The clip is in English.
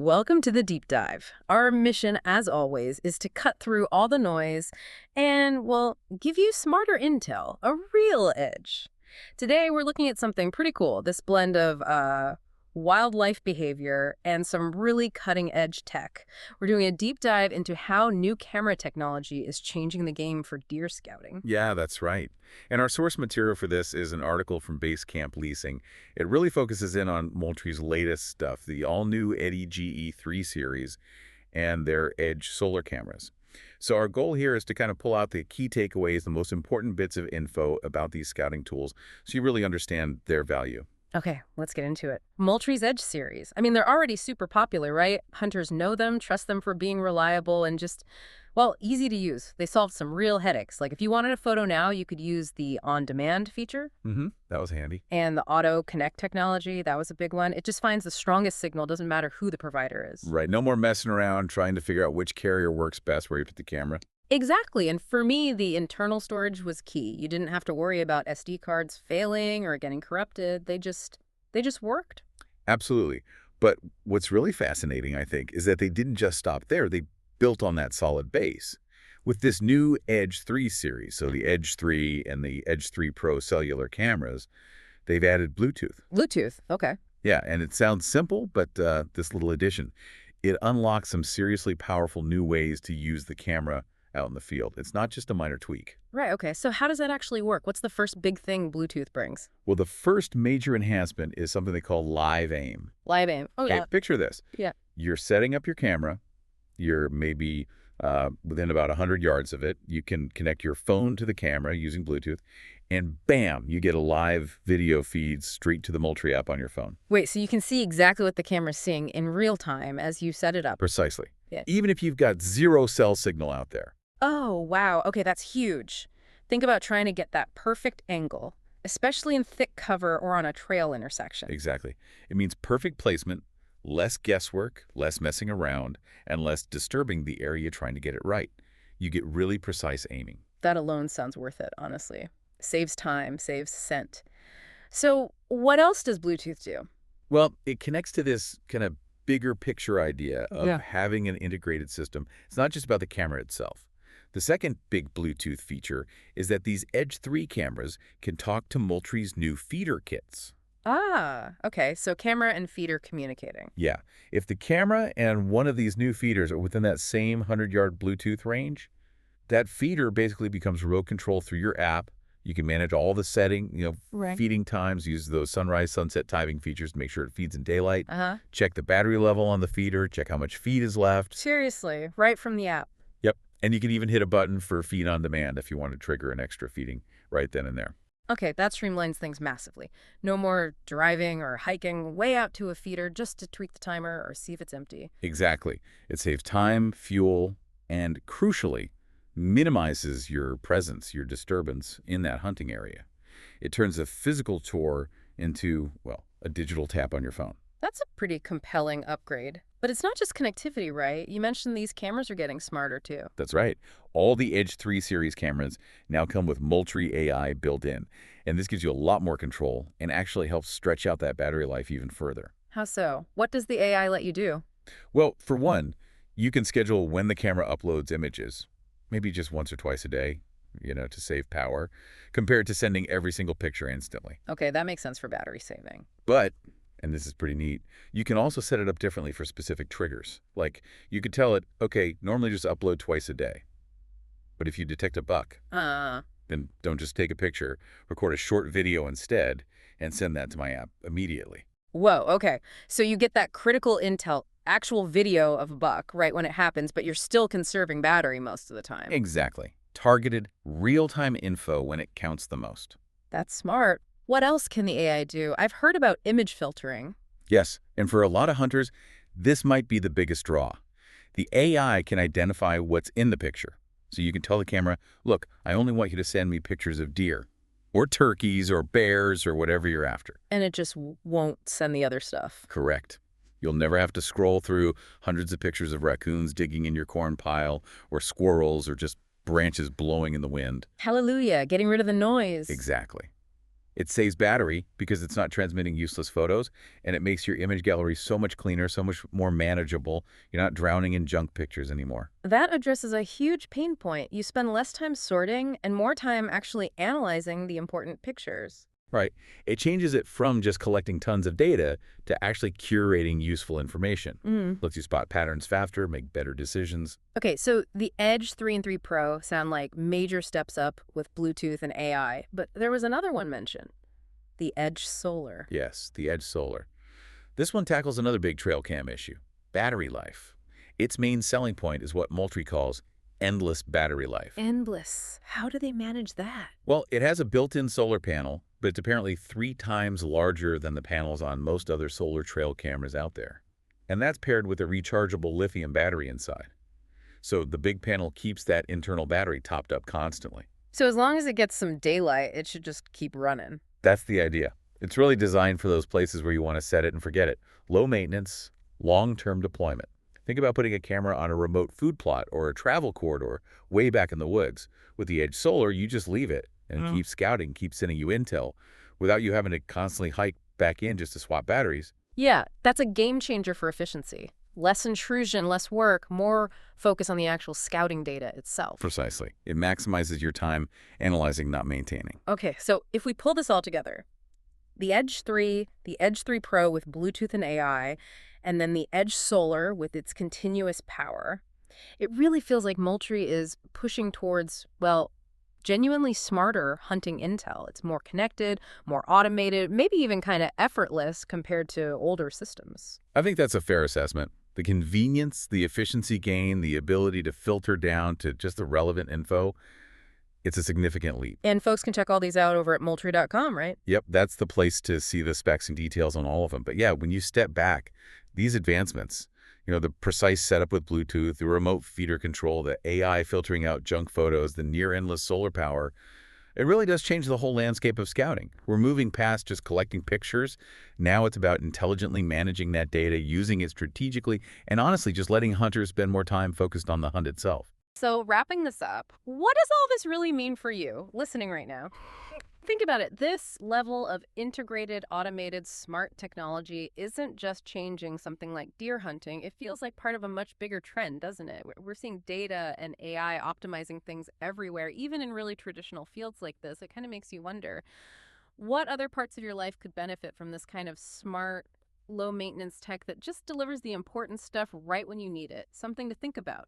Welcome to the deep dive. Our mission, as always, is to cut through all the noise and, well, give you smarter intel, a real edge. Today, we're looking at something pretty cool, this blend of wildlife behavior and some really cutting-edge tech. We're doing a deep dive into how new camera technology is changing the game for deer scouting. Yeah, that's right. And our source material for this is an article from Base Camp Leasing. It really focuses in on Moultrie's latest stuff, the all-new Eddy GE3 series and their Edge solar cameras. So our goal here is to kind of pull out the key takeaways, the most important bits of info about these scouting tools so you really understand their value. Okay, let's get into it. Moultrie's Edge series. I mean, they're already super popular, right? Hunters know them, trust them for being reliable, and just, well, easy to use. They solved some real headaches. Like if you wanted a photo now, you could use the on-demand feature. That was handy. And the auto connect technology, that was a big one. It just finds the strongest signal, doesn't matter who the provider is. Right, no more messing around trying to figure out which carrier works best where you put the camera. Exactly, and for me, the internal storage was key. You didn't have to worry about SD cards failing or getting corrupted. They just worked. Absolutely. But what's really fascinating, I think, is that they didn't just stop there. They built on that solid base. With this new Edge 3 series, so the Edge 3 and the Edge 3 Pro cellular cameras, they've added Bluetooth. Bluetooth, okay. Yeah, and it sounds simple, but this little addition, it unlocks some seriously powerful new ways to use the camera out in the field. It's not just a minor tweak. Right, okay. So how does that actually work? What's the first big thing Bluetooth brings? Well, the first major enhancement is something they call live aim. Live aim. Oh, Okay, yeah. picture this. Yeah. You're setting up your camera. You're maybe within about 100 yards of it. You can connect your phone to the camera using Bluetooth, and bam, you get a live video feed straight to the Moultrie app on your phone. Wait, so you can see exactly what the camera's seeing in real time as you set it up. Precisely. Yeah. Even if you've got zero cell signal out there. Oh, wow. Okay, that's huge. Think about trying to get that perfect angle, especially in thick cover or on a trail intersection. Exactly. It means perfect placement, less guesswork, less messing around, and less disturbing the area trying to get it right. You get really precise aiming. That alone sounds worth it, honestly. Saves time, saves scent. So what else does Bluetooth do? Well, it connects to this kind of bigger picture idea of Yeah. having an integrated system. It's not just about the camera itself. The second big Bluetooth feature is that these Edge 3 cameras can talk to Moultrie's new feeder kits. Ah, okay. So camera and feed are communicating. Yeah, if the camera and one of these new feeders are within that same 100-yard Bluetooth range, that feeder basically becomes remote control through your app. You can manage all the setting, Right. feeding times, use those sunrise, sunset timing features to make sure it feeds in daylight. Uh-huh. Check the battery level on the feeder, check how much feed is left. Seriously, right from the app. Yep, and you can even hit a button for feed on demand if you want to trigger an extra feeding right then and there. Okay, that streamlines things massively. No more driving or hiking way out to a feeder just to tweak the timer or see if it's empty. Exactly. It saves time, fuel, and crucially, minimizes your presence, your disturbance in that hunting area. It turns a physical tour into, well, a digital tap on your phone. That's a pretty compelling upgrade. But it's not just connectivity, right? You mentioned these cameras are getting smarter, too. That's right. All the Edge 3 series cameras now come with Moultrie AI built in, and this gives you a lot more control and actually helps stretch out that battery life even further. How so? What does the AI let you do? Well, for one, you can schedule when the camera uploads images, maybe just once or twice a day, to save power, compared to sending every single picture instantly. Okay, that makes sense for battery saving. But, and this is pretty neat, you can also set it up differently for specific triggers. Like, you could tell it, okay, normally just upload twice a day. But if you detect a buck, then don't just take a picture, record a short video instead, and send that to my app immediately. Whoa, okay. So you get that critical intel, actual video of a buck right when it happens, but you're still conserving battery most of the time. Exactly. Targeted, real-time info when it counts the most. That's smart. What else can the AI do? I've heard about image filtering. Yes, and for a lot of hunters, this might be the biggest draw. The AI can identify what's in the picture. So you can tell the camera, look, I only want you to send me pictures of deer, or turkeys, or bears, or whatever you're after. And it just won't send the other stuff. Correct. You'll never have to scroll through hundreds of pictures of raccoons digging in your corn pile, or squirrels, or just branches blowing in the wind. Hallelujah, getting rid of the noise. Exactly. It saves battery because it's not transmitting useless photos, and it makes your image gallery so much cleaner, so much more manageable. You're not drowning in junk pictures anymore. That addresses a huge pain point. You spend less time sorting and more time actually analyzing the important pictures. Right. It changes it from just collecting tons of data to actually curating useful information. Mm. Lets you spot patterns faster, make better decisions. Okay, so the Edge 3 and 3 Pro sound like major steps up with Bluetooth and AI, but there was another one mentioned, the Edge Solar. Yes, the Edge Solar. This one tackles another big trail cam issue, battery life. Its main selling point is what Moultrie calls endless battery life. Endless. How do they manage that? Well, it has a built-in solar panel, but it's apparently 3 times larger than the panels on most other solar trail cameras out there. And that's paired with a rechargeable lithium battery inside. So the big panel keeps that internal battery topped up constantly. So as long as it gets some daylight, it should just keep running. That's the idea. It's really designed for those places where you want to set it and forget it. Low maintenance, long-term deployment. Think about putting a camera on a remote food plot or a travel corridor way back in the woods. With the Edge Solar, you just leave it and keep scouting, keep sending you intel without you having to constantly hike back in just to swap batteries. Yeah, that's a game changer for efficiency. Less intrusion, less work, more focus on the actual scouting data itself. Precisely. It maximizes your time analyzing, not maintaining. Okay, so if we pull this all together, the Edge 3, the Edge 3 Pro with Bluetooth and AI, and then the Edge Solar with its continuous power, it really feels like Moultrie is pushing towards, well, genuinely smarter hunting intel. It's more connected, more automated, maybe even kind of effortless compared to older systems. I think that's a fair assessment. The convenience, the efficiency gain, the ability to filter down to just the relevant info, it's a significant leap. And folks can check all these out over at Moultrie.com, right? Yep, that's the place to see the specs and details on all of them. But yeah, when you step back, these advancements, the precise setup with Bluetooth, the remote feeder control, the AI filtering out junk photos, the near-endless solar power, it really does change the whole landscape of scouting. We're moving past just collecting pictures. Now it's about intelligently managing that data, using it strategically, and honestly just letting hunters spend more time focused on the hunt itself. So wrapping this up, what does all this really mean for you listening right now? Think about it. This level of integrated, automated, smart technology isn't just changing something like deer hunting. It feels like part of a much bigger trend, doesn't it? We're seeing data and AI optimizing things everywhere, even in really traditional fields like this. It kind of makes you wonder, what other parts of your life could benefit from this kind of smart, low maintenance tech that just delivers the important stuff right when you need it? Something to think about.